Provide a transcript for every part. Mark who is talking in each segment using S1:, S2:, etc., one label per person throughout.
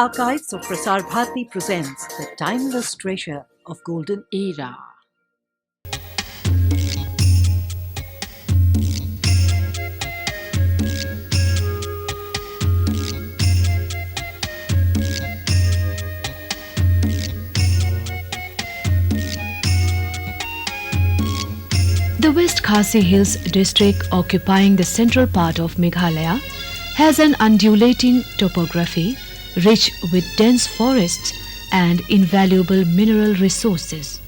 S1: Archives of Prasar Bharati presents the timeless treasure of Golden Era.
S2: The West Khasi Hills district, occupying the central part of Meghalaya, has an undulating topography rich with dense forests and invaluable mineral resources.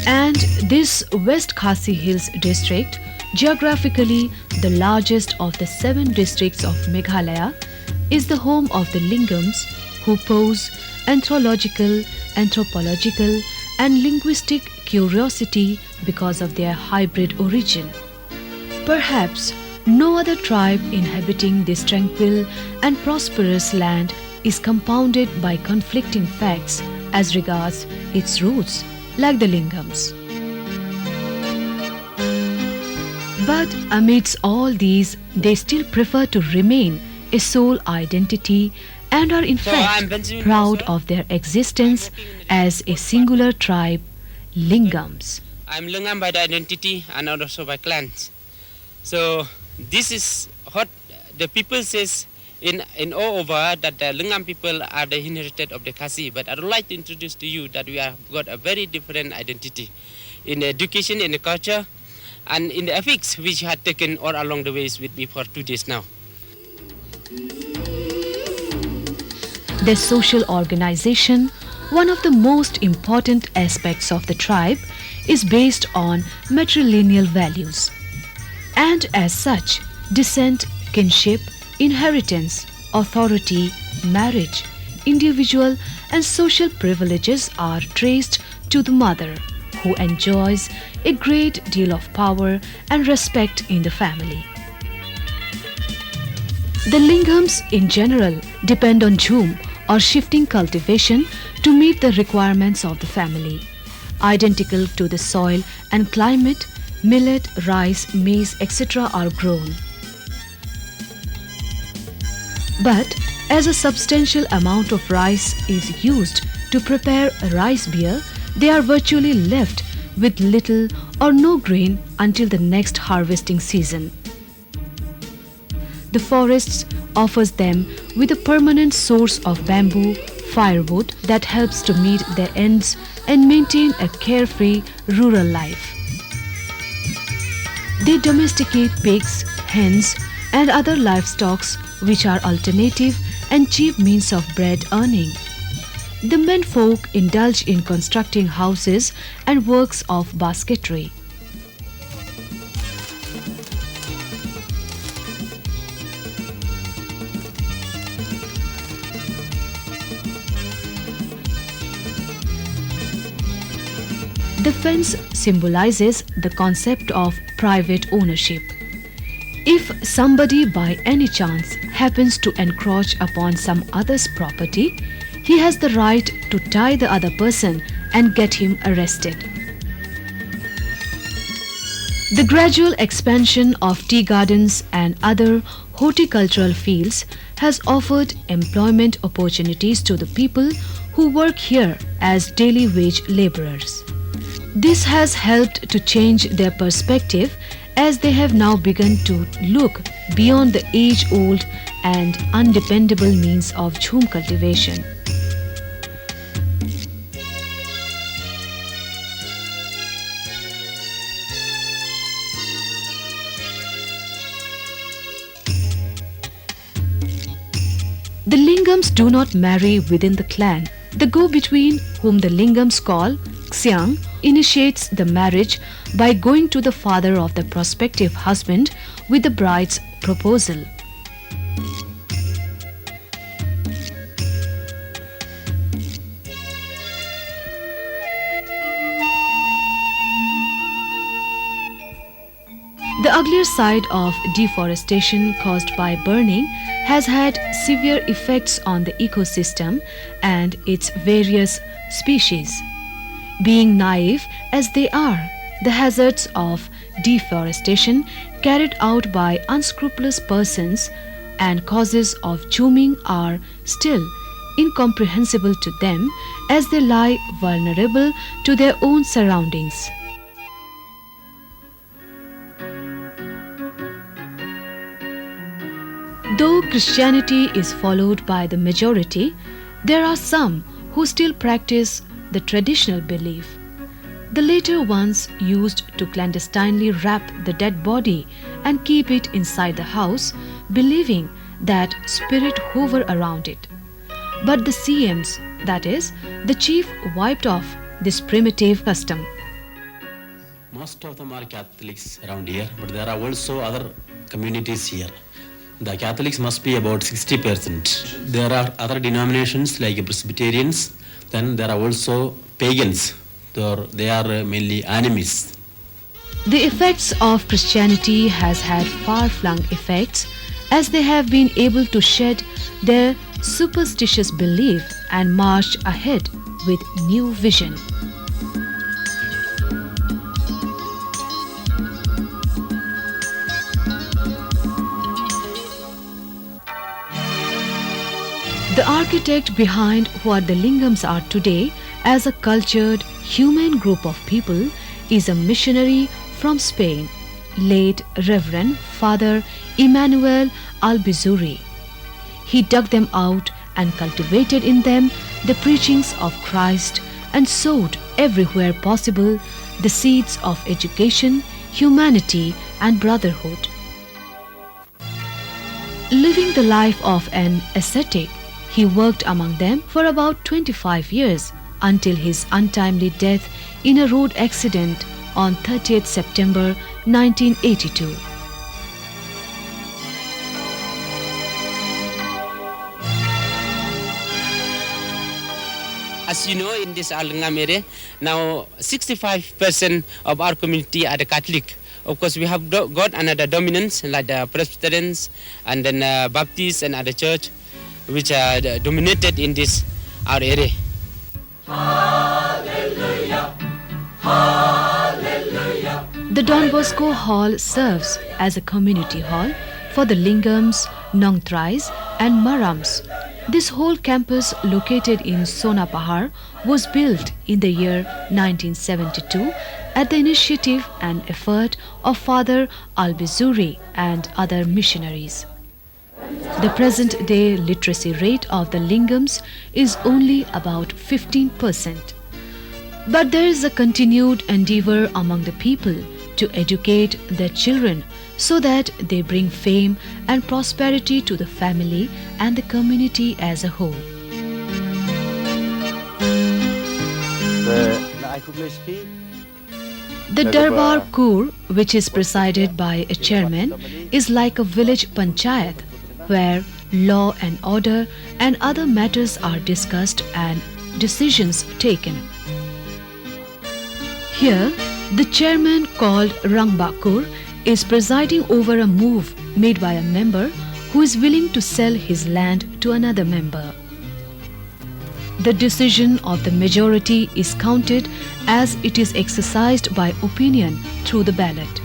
S2: And this West Khasi Hills district, geographically the largest of the 7 districts of Meghalaya, is the home of the Lyngngams, who pose anthropological and linguistic curiosity because of their hybrid origin. Perhaps no other tribe inhabiting this tranquil and prosperous land is compounded by conflicting facts as regards its roots, like the Lyngngams. But amidst all these, they still prefer to remain a sole identity and are in fact proud of their existence as a singular tribe, Lyngngams.
S3: I'm Lingam by the identity and also by clans. So this is what the people says in all over, that the Lingam people are the inherited of the Khasi. But I would like to introduce to you that we have got a very different identity in the education, in the culture, and in the ethics, which had taken all along the ways with me for 2 days now.
S2: Their social organization, one of the most important aspects of the tribe, is based on matrilineal values. And as such, descent, kinship, inheritance, authority, marriage, individual and social privileges are traced to the mother, who enjoys a great deal of power and respect in the family. The Lyngngams in general depend on jhum or shifting cultivation to meet the requirements of the family. Identical to the soil and climate, millet, rice, maize, etc. are grown. But as a substantial amount of rice is used to prepare rice beer, they are virtually left with little or no grain until the next harvesting season. The forests offers them with a permanent source of bamboo, firewood that helps to meet their ends and maintain a carefree rural life. They domesticate pigs, hens and other livestock, which are alternative and cheap means of bread earning. The menfolk indulge in constructing houses and works of basketry. The fence symbolizes the concept of private ownership. If somebody by any chance happens to encroach upon some other's property, he has the right to tie the other person and get him arrested. The gradual expansion of tea gardens and other horticultural fields has offered employment opportunities to the people who work here as daily wage laborers. This has helped to change their perspective, as they have now begun to look beyond the age-old and undependable means of jhum cultivation. The Lyngngams do not marry within the clan. The go-between, whom the Lyngngams call Xiang, initiates the marriage by going to the father of the prospective husband with the bride's proposal. The uglier side of deforestation caused by burning has had severe effects on the ecosystem and its various species. Being naive as they are, the hazards of deforestation carried out by unscrupulous persons and causes of dooming are still incomprehensible to them as they lie vulnerable to their own surroundings. Though Christianity is followed by the majority, there are some who still practice the traditional belief. The later ones used to clandestinely wrap the dead body and keep it inside the house, believing that spirit hover around it. But the CMs, that is, the chief, wiped off this primitive custom.
S4: Most of them are Catholics around here, but there are also other communities here. The Catholics must be about 60%. There are other denominations like Presbyterians, then there are also pagans. They are mainly animists.
S2: The effects of Christianity has had far-flung effects as they have been able to shed their superstitious belief and march ahead with new vision. The architect behind what the Lyngngams are today as a cultured, humane group of people is a missionary from Spain, late Reverend Father Emmanuel Albizuri. He dug them out and cultivated in them the preachings of Christ and sowed everywhere possible the seeds of education, humanity and brotherhood. Living the life of an ascetic, he worked among them for about 25 years until his untimely death in a road accident on 30th September 1982.
S3: As you know, in this Lyngngam area, now 65% of our community are the Catholic. Of course, we have got another dominance like the Presbyterians and then Baptists and other church, which are dominated in this our area.
S2: Hallelujah, hallelujah. The Don Bosco Hall serves as a community hall for the Lingams, Nongtrais and Marams. This whole campus located in Sonapahar was built in the year 1972 at the initiative and effort of Father Albizuri and other missionaries. The present-day literacy rate of the Lyngngams is only about 15%. But there is a continued endeavor among the people to educate their children so that they bring fame and prosperity to the family and the community as a whole. The Darbar Kur, which is presided by a chairman, is like a village panchayat where law and order and other matters are discussed and decisions taken. Here, the chairman called Rangbakur is presiding over a move made by a member who is willing to sell his land to another member. The decision of the majority is counted as it is exercised by opinion through the ballot.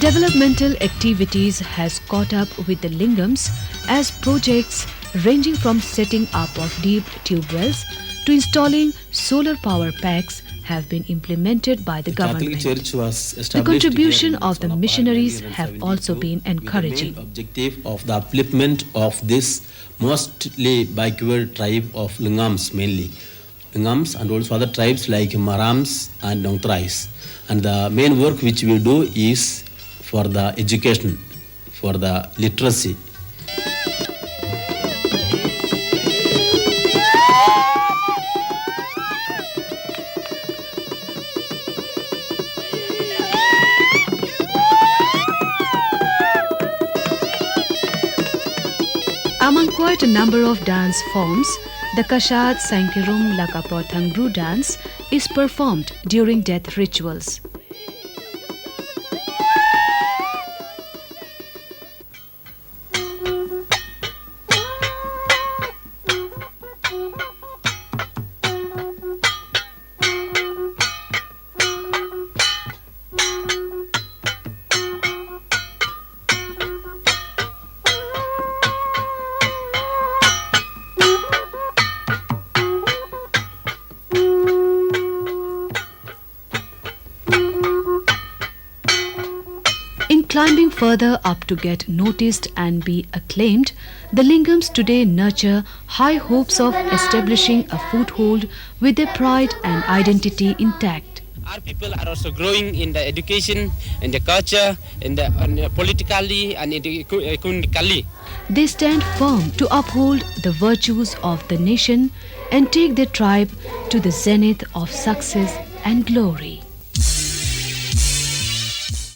S2: Developmental activities has caught up with the Lyngngams as projects ranging from setting up of deep tube wells to installing solar power packs have been implemented by the government.
S4: Catholic Church was
S2: The contribution of the missionaries have also been encouraging.
S4: The main objective of the upliftment of this mostly backward tribe of Lyngngams mainly. Lyngngams and also other tribes like Marams and Nongtrais. And the main work which we do is for the education, for the literacy.
S2: Among quite a number of dance forms, The Kashad Sankirum Lakapothang Brew dance is performed during death rituals. In climbing further up to get noticed and be acclaimed, the Lingams today nurture high hopes of establishing a foothold with their pride and identity intact.
S3: Our people are also growing in the education, in the culture, in the politically and economically.
S2: They stand firm to uphold the virtues of the nation and take their tribe to the zenith of success and glory.